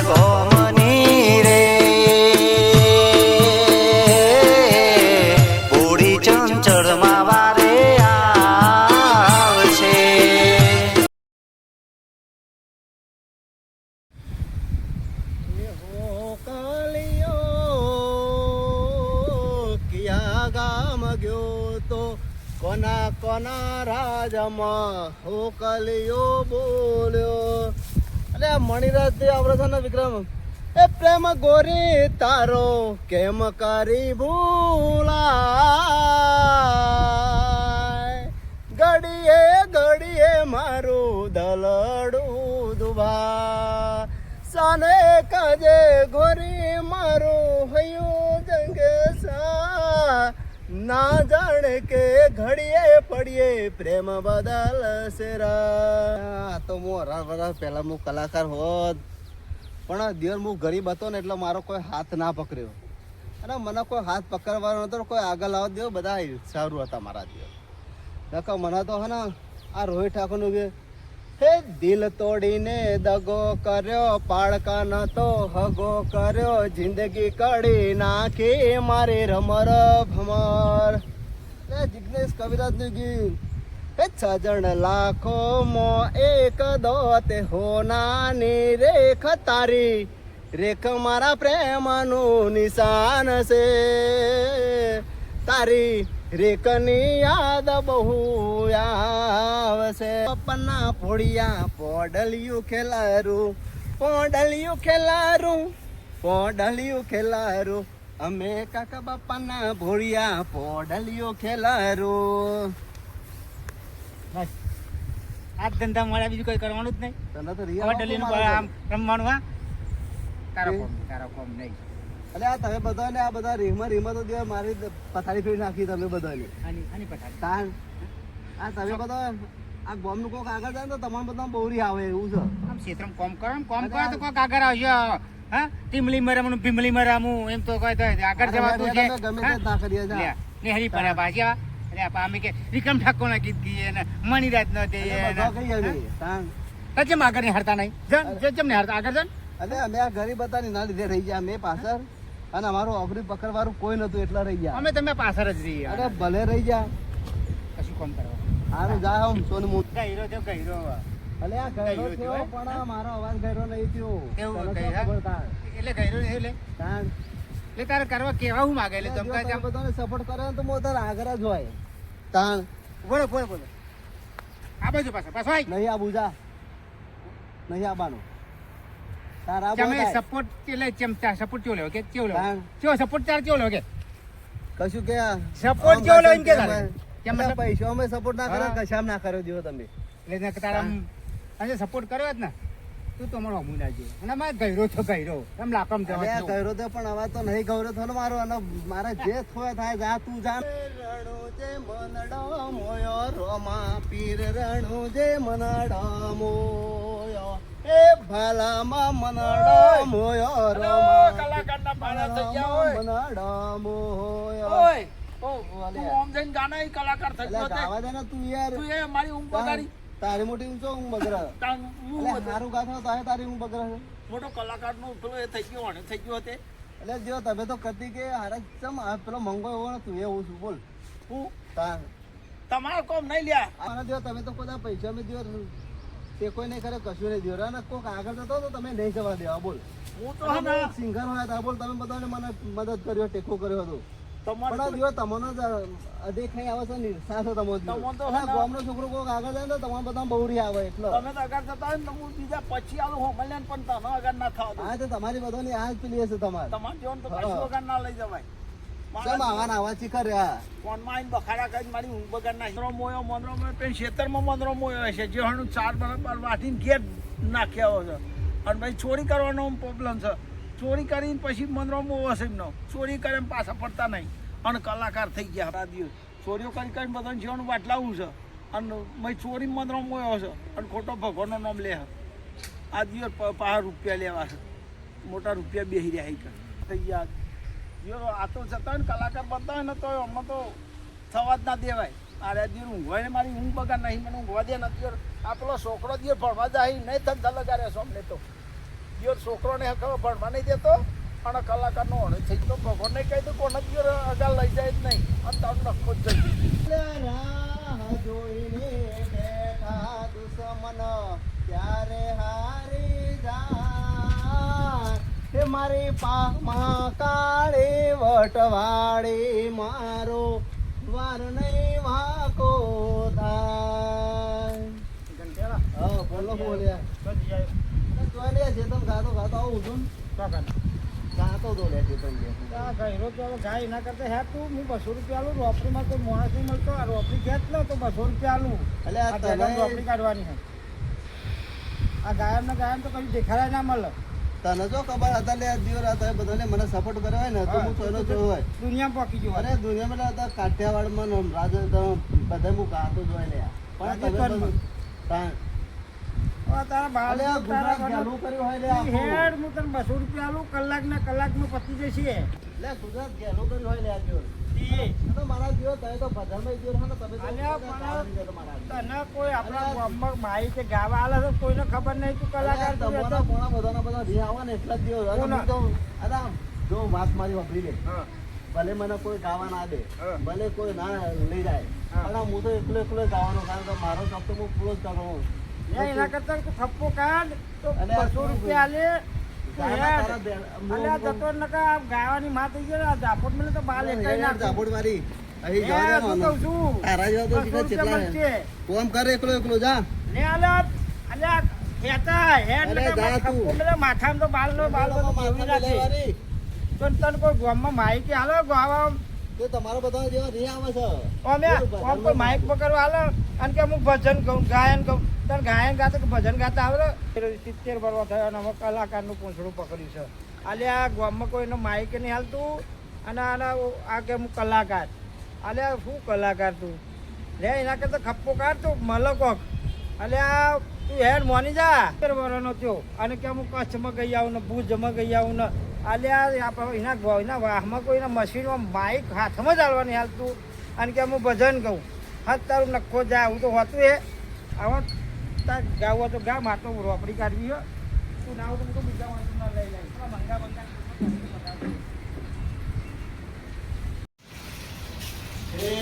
ગોમની રે પૂરી ચંચળમાં વારે આવશે. કિયા ગામ ગયો તો કોના કોના રાજમાં હો કલિયો બોલ્યો. અરે મણિરાજ આપણે છે ને વિક્રમ એ પ્રેમ ગોરી તારો કેમ કરી ભૂલાય ઘડીએ ઘડીએ મારું દલડું દુભા સાને કાજે ગોરી મારું હયું જંગે સા ના જાણે કે ઘડીએ પડીએ પ્રેમ બદલ સેરા. તો હું વરસ પહેલા હું કલાકાર હોત પણ દિવસ હું ગરીબ હતો ને એટલે મારો કોઈ હાથ ના પકડ્યો અને મને કોઈ હાથ પકડવાનો નતો કોઈ આગળ લાવવા દેવો બધા સારું હતા મારા દિવસ નકા મને તો હે ને આ રોહિત ઠાકોરનું કે હે દિલ તોડીને દગો કર્યો પાળકા ન તો હગો કર્યો જિંદગી કડી નાખી મારી રમર ભમર. જિગ્નેશ કવિરાજનું ગીત હે સજણ લાખો મો એક દોતે હોનાની રેખ તારી રેખ મારા પ્રેમનું નિશાન છે તારી રેકની યાદ બહુ આવશે. પપ્પાના પોડિયા પોડલિયું ખેલારું પોડલિયું ખેલારું પોડલિયું ખેલારું અમે કાકા બાપાના ભોળિયા પોડલિયું ખેલારું. આ ધંધા મળ્યા બીજું કઈ કરવાનું જ નહીં. તને તો રમવાનું હા તારો કોમ નહીં. અરે આ તમે બધાને આ બધા રીમાં તો દેવા મારી પથારી ફેરી નાખી તમે બધાને આની પથારી તાન આ તમે બધા આ ગોમનું કોક આગળ જાય તો તમારે બધા બહુરી આવે એવું છે. આમ ક્ષેત્રમાં કોમ કરો તો કોક આગળ આવશે. હા ટીમલી મરામું ભીમલી મરામું એમ તો કોઈ આગળ જવાતું છે. ગમે તે ના કરીએ ને હરી પડ્યા પાછી અરે અમે કે વિક્રમ ઠાકોર ના ગીત ગઈએ ને મણિરાજ ન દઈએ કેમ આગળ ની હરતા નહીં કેમ ને હરતા આગળ જન. અરે અમે આ ગરીબ હતા ના લીધે રહી ગયા અમે પાછળ અને અમારું અબરી પકડવાનું કોઈ નતું એટલા રહી ગયા. અમે તમે પાછળ જ રહીએ. અરે ભલે રહી ગયા કશું કામ કરવા હારું જા હું સોનું મું ગઈરો થયો ગઈરો. અલે આ ગઈરો થયો પણ મારો અવાજ ગઈરો નહીં થયો એવું એટલે ગઈરો એટલે તાન એટલે તારે કરવા કેવા હું માગે એટલે તમે બધાને સપોર્ટ કરે તો હું તારે આગળ જ હોય તાન. બોલો આ બાજુ પાછો નહીં આ બુજા નહીં આવવાનું તારા તમે સપોર્ટ એટલે ચમચા સપોર્ટ કેવો લેવો કે કેવો લેવો કેવો સપોર્ટ ચાર કેવો લેવો કે કશું કે સપોર્ટ કેવો લેવો એમ કે તારે કેમ પૈસા અમે સપોર્ટ ના કરો કશામ ના કર્યો જો તમે એટલે તારા આજે સપોર્ટ કર્યો જ ને તું તો અમારો હમું નાખજે અને મારે ગયરો છો ગયરો એમ લાકમ જવા ગયરો તો પણ હવે તો નહીં ગૌરવ થયો મારો અને મારે જે થોય થાય જા તું જા. રણુ જે મનડો મોયો રોમા પીર રણુ જે મનડો મોયો એ ભાલામાં મનડો મોયો રોમા કલાકારના ભાડા થઈ ગયા હોય મનડો મોયો ઓય તું ઓમ જઈને ગાના ઈ કલાકાર થઈ ગયો તે ગાવા દે ને તું યાર તું એ મારી ઊંઘ બગાડી તારી મોટી ઊંચો ઊંઘ બગરા સારું ગાથો તારે તારી ઊંઘ બગરા છે મોટો કલાકાર નું પેલો એ થઈ ગયો થઈ ગયો તે એટલે જો તમે તો કદી કે હારે ચમ પેલો મંગો એવો ને તું એવું છું બોલ હું તાર તમારો કોમ નહીં લ્યા આને જો તમે તો બધા પૈસા મેં દો તે કોઈ નહીં કરે કશું નહીં દો અને કોક આગળ જતો તો તમે નહીં જવા દેવા બોલ. હું તો સિંગર હોય તા બોલ તમે બધાને મને મદદ કર્યો ટેકો કર્યો હતો તમારો પણ જો તમને દેખાઈ આવે છે નિર્સા છો તમે ગામનો છોકરો કોક આગળ જાય તો તમારે બધા બહુરી આવે એટલે તમે તો આગળ જતા હોય ને હું બીજા પછી આવું હો મળે પણ તમે આગળ ના થાવ હા તો તમારી બધાની આ જ પેલી હશે તમારે તમારે જીવન તો કશું આગળ ના લઈ જવાય. કેમ આવાના આવા ચીકર રહ્યા ફોનમાં આવીને બખાડા કરીને મારી ઊંઘ બગાડ નાખી મોયો મંદરો પેન ખેતરમાં મંદરો મોયો છે જે હણું ચાર બરાબર વાટીને ઘેર નાખ્યા છે અને ભાઈ ચોરી કરવાનો પ્રોબ્લેમ છે. ચોરી કરીને પછી મંદરો મોવો હશે એમનો ચોરી કરે એમ પાછા પડતા નહીં અને કલાકાર થઈ ગયા આ દિવસ ચોરીઓ કરી કરીને બધાને જીવવાનું વાટલાવું છે અને મેં ચોરી મંદરો મોયો છે અને ખોટો ભગવાનનો નામ લે આ દિવસ પાછા રૂપિયા લેવા છે મોટા રૂપિયા બેસી રહ્યા થઈ ગયા. આ તો જતા ને કલાકાર બનતા હોય ને તો હમણાં તો થવા જ ના દેવાય. આ દિવસ ઊંઘવાય મારી ઊંઘ બગાડ નહીં મને ઊંઘવા દે નથી. આ પેલો છોકરો દિવસ ભણવા જાય નહીં ધંધા લગાડ્યા છો અમને તો દિયો છોકરોને ખબર ભણવા નહીં દેતો અને કલાકારનો હોણે છે તો ભગવાનને કહી દો કોને દિયો અગાલ લઈ જાય જ નહીં અને તમે નખો જ જઈ રાહ જોઈને બેઠા દુશ્મન ત્યારે હારી જાય હે મારી પામાં કાળે વટવાડે મારો વાર નહીં વાકો થાય હા બોલો બોલ્યા તો લે છે તમે ગાતો ગાતો આવું છું ગાતો તો લે છે તમે ગાય એના કરતા હે તું હું 200 રૂપિયા આલું રોપડીમાં કોઈ માણસ નહીં મળતો આ રોપડી ખેંચ લો તો 200 રૂપિયા આલું એટલે આ આ તને રોપડી કાઢવાની છે આ ગાયમ તો કઈ દેખાડાય ના મળે તને જો ખબર હતા લે દિવસ હતા બધાને મને સપોર્ટ કર્યો હોય ને તો હું કોઈનો જોયો હોય દુનિયા પોકી ગયો અરે દુનિયામાં હતા કાઠિયાવાડમાં ને બધા હું ગાતો જોઈ લે પણ તમે તારા બાળ ગુજરાત ચાલુ કર્યું હોય લે આખું. હેડ હું તને 200 રૂપિયા આલું કલાકમાં પતી જશે લે ગુજરાત ચાલુ કર્યું હોય લે આ દિવસ તો મારા દિવસ તમે તો બધામાં દિવસ હા ને તમે તો અલ્યા બધા પણ તો મારા તને કોઈ આપણા ગામમાં માઈ કે ગાવા આલે છે કોઈને ખબર નહીં તું કલાકાર તું તમારા હતો. પોણા બધાના બધા રી આવા ને એટલા જ દિવસ અરે કોના? હું તો અરે જો વાત મારી વાપરી લે હા. ભલે મને કોઈ ગાવા ના દે હા. ભલે કોઈ ના લઈ જાય હા. પણ હું તો એકલો ગાવાનો કારણ કે મારો શબ્દ હું પૂરો જ કરવાનો લે એના કરતા તું થપ્પો કાઢ તો અલે 200 રૂપિયા આલે તું ગાયના હેડ. તારા બે- અલ્યા જતો નકા આ ગાવાની માં થઈ ગયો આ ઝાપટ મેલે તો બાલ એકાઈ નાખ ઝાપડ મારી અહીં એ જવા દે તું મને. કહું છું તારા જેવા તો 200 કેટલા રૂપિયા છે મળશે. કોમ કરે એકલો જા લે અલ્યા ખેતા હેડ અલે નકા જા તું. થપ્પો મેલે માથામાં તો બાલ બધું ભેગું નાખે. તો તને કોઈ ગામમાં માઈ કે હાલો ગાવા તો તમારા બધા જેવા નહીં આવે છે અમે આમ કોઈ માઇક પકડવા હાલો અને કે હું ભજન ગાઉં ગાયન ગાઉં તને ગાયન ગાતો કે ભજન ગાતા આવડે 70 વર્ષ થયા અને હવે કલાકારનું પૂંછડું પકડ્યું છે આલે આ ગામમાં કોઈનો માઇક નહીં હાલતું અને આ કે હું કલાકાર આલે શું કલાકાર તું લે એના કરતા ખપ્પો કાઢ તું મળે કોક આલે આ તું હેડ મોની જા 70 વર્ષનો થયો અને કે હું કચ્છમાં ગઈ આવું ને ભુજમાં ગઈ આવું ને આલે એના વાહમાં કોઈના મશીનમાં માઇક હાથમાં જ હાલવાની હાલતું અને કે હું ભજન કહું હા તારું નખો જાય હું તો હોતું એ આવા તાર ગાવું તો ગા માર તો રોપડી કાઢવી હો તું ના આવું તો બીજા માણસો ના લઈ જાય થોડા મંગા હે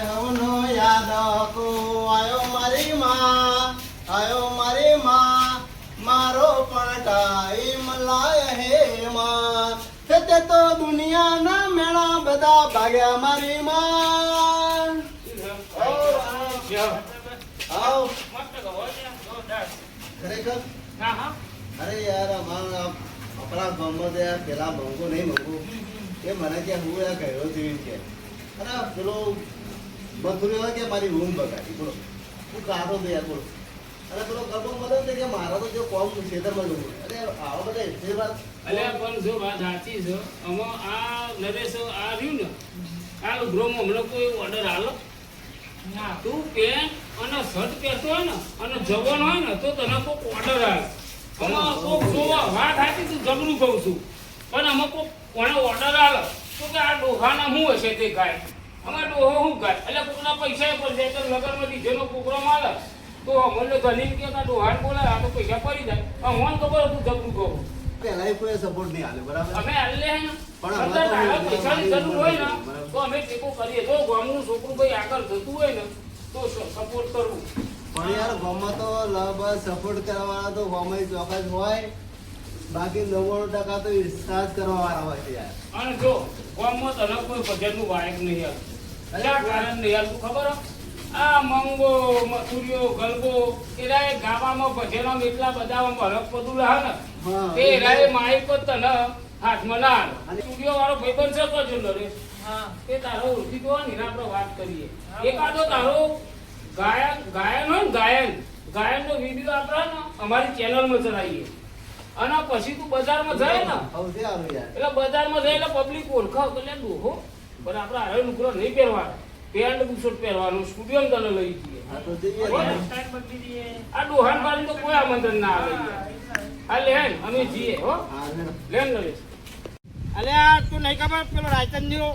હવનો યાદ કો આયો મારી માં મારો પણ ટાઈમ લાય હે માં તે તો દુનિયાના મેળા બધા ભાગ્યા મારી માં આવ ખરેખર અરે યાર અમારા આપણા ગામમાં તો યાર પેલા મંગો નહીં મંગો એ મને કે હું યાર ગયો જોઈને કે અરે પેલો મથુરી કે મારી રૂમ બગાડી બોલો હું કાઢો તો યાર બોલો અરે પેલો ગરબો મળ્યો ને કે મારા તો જો કોમ ખેતરમાં જવું અરે આવો બધા એટલી વાત અલ્યા પણ જો વાત સાચી છે આમાં આ નરેશ આ રહ્યું ને આ લુગરોમાં હમણાં કોઈ ઓર્ડર આલો ના તું પેન્ટ અને શર્ટ પહેરતો હોય ને અને જવાનો હોય ને તો તને કોઈક ઓર્ડર આવે આમાં કોઈક જોવા વાત સાચી તું જબરું કહું છું પણ આમાં કોને ઓર્ડર આવે તો કે આ ડોહાના શું હશે તે ગાય આમાં ડોહો શું ગાય એટલે કોઈના પૈસા પર જાય તો લગનમાં ડીજેનો પ્રોગ્રામ આવે તો અમને ધની કે ડોહાને બોલાય આ તો પૈસા પડી જાય મને ખબર હતું જબરું કહું પહેલા કોઈ સપોર્ટ નહીં આલે બરાબર અમે આલે હે ને પણ પણ હવે તો તારા પૈસાની જરૂર હોય ને બરાબર. તો અમે ટેકો કરીએ જો ગામનું છોકરું ભાઈ આગળ જતું હોય ને તો સપોર્ટ કરવું પણ યાર ગામમાં તો લબ સપોર્ટ કરવાવાળા તો ગામમાં ચોક્કસ હોય બાકી 99% તો ઈર્ષા જ કરવાવાળા હોય છે યાર અને જો ગામમાં તને કોઈ ભજનનું વાયક નહીં યાર કયા કારણ નહીં યાર તું ખબર હે? આ મંગો મથુરિયો ગલબો એરા ગાવામાં ભજનમાં એટલા બધા ભરક પદું લાવે ને હા. તે એરા માઇક પર તને હાથમાં ના આવે સ્ટુડિયો વાળો ભાઈબંધ છે તો જો નરેશ એ તારો ઓળખી તો ને એના આપણે વાત કરીએ એકાદો તારો ગાયન હોય ને ગાયનનો વિડીયો આપણે ને અમારી ચેનલમાં ચલાવીએ અને પછી તું બજારમાં જાય ને સૌથી સારું યાર એટલે બજારમાં જાય એટલે પબ્લિક ઓળખાવ એટલે ડોહો પણ આપણે હવે નુકરો નહીં પહેરવાનો પેન્ટ બુશર્ટ પહેરવાનું સ્ટુડિયો તને લઈ જઈએ આ તો જઈએ યાર. આ ડોહાન પાડી તો કોઈ આમંત્રણ ના આવે આ લેન અમે જઈએ હો હા, હેડો. લેન નરેશ અલ્યા તું નહીં ખબર પેલો રાયચંદ જેવો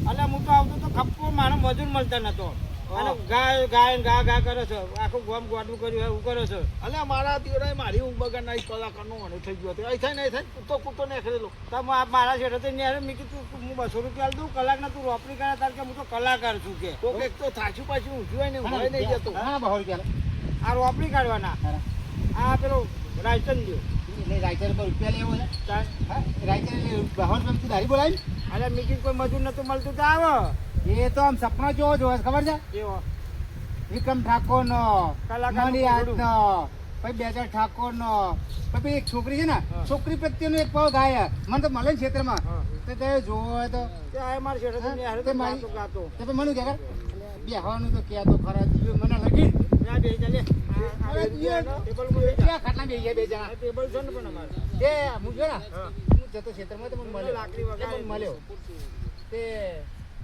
અલ્યા હું તો આવતો તો ખપ્પો મારો મજૂર મળતા નતો અને ગાય ને ગા કરે છે આખું ગામ ગોડું કર્યું એવું કરે છે. અલ્યા મારા દીવડાએ મારી ઊંઘ બગાડના એક કલાકારનો મને થઈ ગયો હતો. અહીં થાય ને અહીં થાય કૂતો કૂતો નીકળેલો. તો મારા શેઠે મેં કીધું હું 200 રૂપિયા દઉં કલાકના તું રોપડી કરે તાર કે હું તો કલાકાર છું કે કોક એક તો થાચું પાછું ઊંઘ્યું હોય ને ઊંઘાય નહીં જતો. હા 200 રૂપિયા આ રોપડી કાઢવાના આ પેલો રાયચંદ દ્યો એટલે રાઈટર પર રૂપિયા લેવો છે ચાલ. હા રાઈટર એટલે 200 રૂપિયા દારી બોલાવી અરે મેં કીધું કોઈ મજૂર નતું મળતું તો આવે એ તો આમ સપનો જોવો જોવો છે, ખબર છે એવો વિક્રમ ઠાકોર નો કલાકારનું મણિયાદ ઘોડું. નો પછી બેદર ઠાકોર નો પછી એક છોકરી છે ને હા. છોકરી પ્રત્યેનો એક ભાવ ગાય મને તો મળે ને ક્ષેત્રમાં હા. તો તે જોવો હોય તો તે આ મારા શેઠે હા, મેં હારે તે તો મારી- ગાતો ગાતો તે પછી મને કે બેહવાનું તો ક્યાં તો ખરા જીવ મને લગી ના બે ચાલે આ અરે બે જીવ. રૂપિયાનો ટેબલ ઉપર બેસા. ક્યાં ખાટલા બેહી ગયા બે જણા આ ટેબલ છે ને પણ અમારે તે હું જો ને હા. હું જતો ક્ષેત્રમાં તો મને મળ્યો લાકડી વગાડે. તે મને મળ્યો તે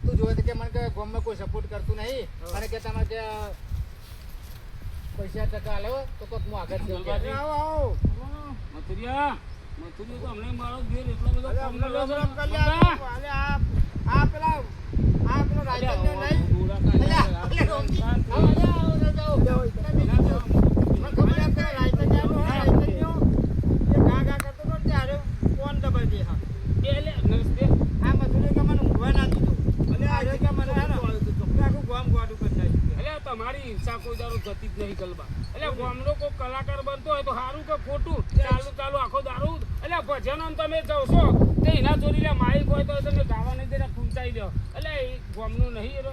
તું જોવે તો કે મને કે ગામમાં કોઈ સપોર્ટ કરતું નહીં અને કે તમારે કે પૈસા ટકા આલે તો કોક હું આગળ જઉં કે. અરે આવો આવો મથુરિયા તો અમને મારો ઘેર એટલો બધો અરે કામ અમને કર્યો છે. રમ રમ કરી લે. અરે આ પેલો રાયચંદ ને નહીં અલ્યા, અલ્યા, રોમજી. આવો, આવો, આવો, આવો. મને ખબર અરે પેલો રાયચંદ આવ્યો, હા, રાયચંદ નો. એ ગા ગા કરતો હતો ને ત્યારે ફોન દબાઈ દે હા. બે લે, નરેશ બે. આ મજૂરે કે મને ઊંઘવા ના દીધું. અરે આ કે મને હે ને આખું ગામ ગોડું કરી નાખ્યું. અલ્યા તમારી હિંસા કોઈ દારૂ થતી જ નહીં ગલબા. અલ્યા ગામનો કોઈ કલાકાર બનતો હોય તો સારું કે ખોટું ચાલુ ચાલુ આખો દારૂ. અલ્યા ભજનો તમે જશો તે એના જોડી લે માઇક હોય તો તમે ગાવા નહીં દેને ખૂંચાઈ દો. અલ્યા એ ગામનું નહીં એરો.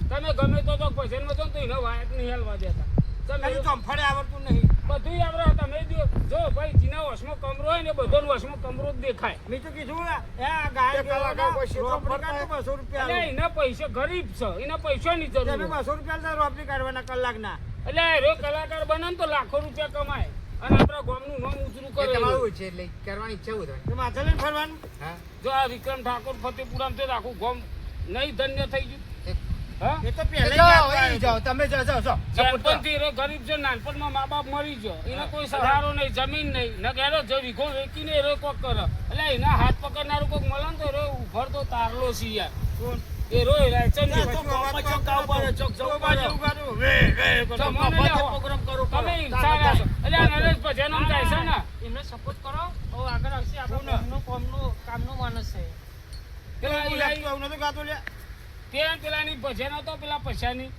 તમે ગમે તો ભજનમાં જો ને તો એને વાયક નહીં હાલવા દેતા. તમે હજુ ચોંફળે આવડતું નહીં. બધું આવડે તમે દ્યો. જો ભાઈ જીના વશમાં કમરો હોય ને બધોનો વશમાં કમરો જ દેખાય. મેં તો કીધું એ આ ગાય કલાકાર કોઈ ક્ષેત્ર રોપડી ફરતા કાઢતો 200 રૂપિયા અલ્યા આલો. એના પૈસા ગરીબ છે એના પૈસાની જરૂર તમે છે. 200 રૂપિયા આલતા રોપડી કાઢવાના કલાકના. એટલે રો કલાકાર બને ને તો લાખો રૂપિયા કમાય અને આપણા ગામનું નામ ઊંચું એ કરે. તમારું છે એટલે કરવાની ઈચ્છા હોય તો માથે લઈને ફરવાનું. હા જો આ વિક્રમ ઠાકોર ફતેપુરામ છે તો આખું ગામ નહીં ધન્ય થઈ ગયું. હા એ તો પહેલા જાઓ એ જાઓ તમે જાઓ જાઓ જાઓ નાનપણથી રે ગરીબ છે નાનપણમાં મા બાપ મરી ગયો એને કોઈ સહારો નહીં જમીન નહીં ન કે એનો જે વીઘો વેચીને એ કોક કરે એટલે એના હાથ પકડનારું કોક મળે ને તો એ ઉભર તો તારલો છે યાર એ રોય રાયચંદ તો ગામમાં ચોક આવું પડે, ચોક જવું પડે. તમે હિંસા રાખો. એટલે આ નરેશ ભજન આમ જાય છે ને એમને સપોર્ટ કરો હવે આગળ આવશે આપણું કામનું માણસ છે. પેલા એવું લાગતું આવું નતું ગાતું લ્યા. તે પેલાની ભજન હતો પેલા પૈસાની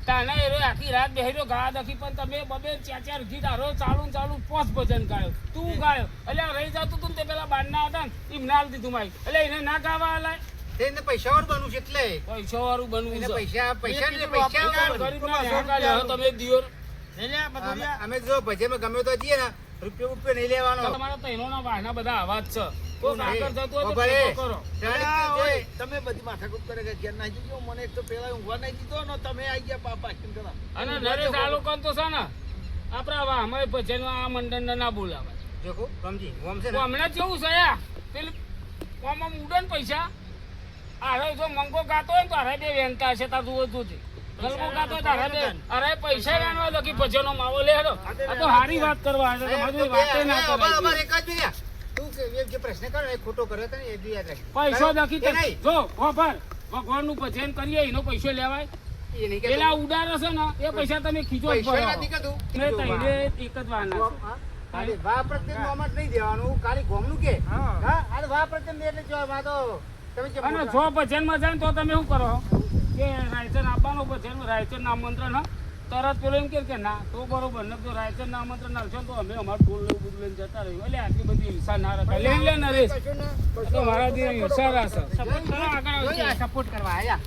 તાના એ આખી રાત બેહર્યો ગા દખી પણ તમે બબે ચાર ગીત હારો ચાલુ ને ચાલુ પોસ્ટ ભજન ગાયો તું ગાયો એટલે રહી જતું તું ને તે પેલા બારના હતા ને એમ નાલ દીધું માઈ એટલે એને ના ગાવા હલાય તેને પૈસા વાળું બનવું છે એટલે પૈસા વાળું બનવું એને છે. પૈસા પૈસા એ પૈસા કીધું ગરીબ ના ન્યાય હો તમે દિયોર લઈ લે બધું અમે- લ્યા. અમે જો ભજનમાં ગમે તો જઈએ ને રૂપિયો રૂપિયો નહીં લેવાનો તમારા તૈનોના વાહના બધા આવાજ છે કોઈ આગળ જતું હોય તો ઉભા રે. ટેકો કરો. અલ્યા, ઓય, તમે બધી માથાકૂટ કરે કે ઘેર નાખી દીધો. મને એક તો પેલા ઊંઘવા નહીં દીધો ને તમે આવી ગયા પાપા કેમ કરો? અને નરેશ આ લોકોને તો છે ને આપણા વાહમાં ભજનમાં આ મંડળને ના બોલાવાય. જોકો રમજી ઓમ છે તો ને હમણાં કેવું છે યા પેલું આમાં ઉડન પૈસા અરે જો મંગો ગાતો હોય ને તો અરે બે વેનતા હશે તાર જુઓ જોજે ગલબો ગાતો હોય તો અરે બે અરે પૈસા વેણવા દો કે ભજનો માવો લે હેડો આ તો હારી વાત કરવા આવે છે તમારી વાતે ના અમારે કરાય એક જ મિનિટ. તું કે એ જે પ્રશ્ન કર્યો ને એ ખોટો કર્યો હતો ને એ બી યાદ રાખજો. પૈસો દખી એ નહીં. જો ખબર ભગવાનનું ભજન કરીએ એનો પૈસો લેવાય એ નહીં કહેતો. પેલા ઉડાર હશે ને એ પૈસા તમે ખીચો જ પૈસા નથી ભરાવો. કહેતું. ને તઈને એક જ વાના છે. હા? ખાલી વા પ્રત્યે નોમત નહીં દેવાનું ખાલી ગોમનું કે હા. હા આ વા પ્રત્યે એટલે જો વા તો તમે જે અને મોટા- જો ભજનમાં જાય ને તો તમે શું કરો કે રાયચન આપવાનું ભજન રાયચન આમંત્રણ હા તરત પેલો એમ કે ના તો બરોબર ને તો રાયચન આમંત્રણ આવશે તો અમે અમારું ટોલ લઈને બધું લઈને જતા રહ્યું એટલે આટલી બધી હિંસા ના રખાય લઈ લે નરેશ કશું ના. આ તો મારા જે હિંસા રાખે સપોર્ટ કરો આગળ જોઈએ આવશે. આ સપોર્ટ કરવા આયા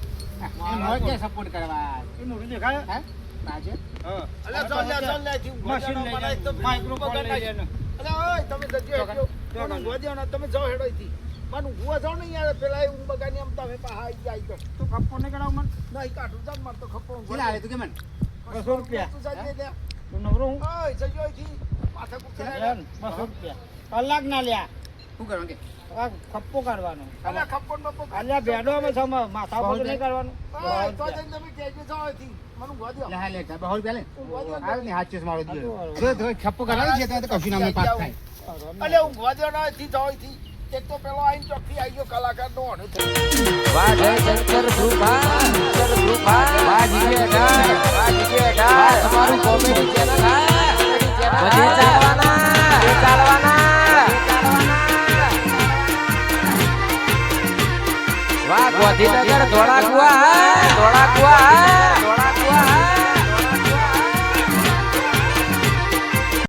એ મોર કે સપોર્ટ કરવા એ મોઢું દેખાય? હે બાજુ હા. અલ્યા, ચાલ લે, ચાલ લે, જીવ ઊંઘવા મશીન દેવાનો. લઈ મને એક તો જાય. માઇક્રોફોન બગાડ લઈ નાખી. જાય. અલ્યા, ઓય, તમે જજો હેડજો. મને ઊંઘવા દ્યો ને, તમે જાઓ હેડો અહીંથી. મને ઊંઘવા જાઓ ને યાર, પેલા એ ઊંઘ બગાડની આમ તમે પાછા આવી જાય તો. તું ખપ્પો નહીં કરાવ મને? નહીં, કાઢું જાન, મારે તો ખપ્પો ઊંઘવા કેટલા આવે તું કે મને 200 રૂપિયા. તું જાજે ત્યાં. તું નવરો હું? ઓય, જજો અહીંથી. માથાકૂટ કરે. યાર, 200 રૂપિયા. કલાક ના લ્યા. શું કરવાનું કે આ ખપ્પો કાઢવાનો. અલ્યા, ખપ્પો ને બપ્પો કાઢ. અલ્યા ભેડો અમે છો, માથા ઉપર નહીં કાઢવાનું. ઓય, તો જઈને તમે કહેજો, જાઓ અહીંથી. મને ઊંઘવા દ્યો. લે હા લે બહુ રૂપિયા લે ઊંઘવા દ્યો. હાલ ને હાથ ચેસ મારો આ દીધો તો જો તો છપ્પો કરાવી છે તો કશું નામ પાસ થાય અલ્યા, ઊંઘવા દ્યો ને, અહીંથી જાઓ અહીંથી. તે તો પેલો આઈને ચોકથી આવી ગયો કલાકારનો ઓનું થયું. વાહ જય શંકર ધ્રુવા વાહ જીજે ડાળ તમારું કોમેડી ચેનલ બધે ચાલવાના વાહ ગોધીનગર ધોળાકુવા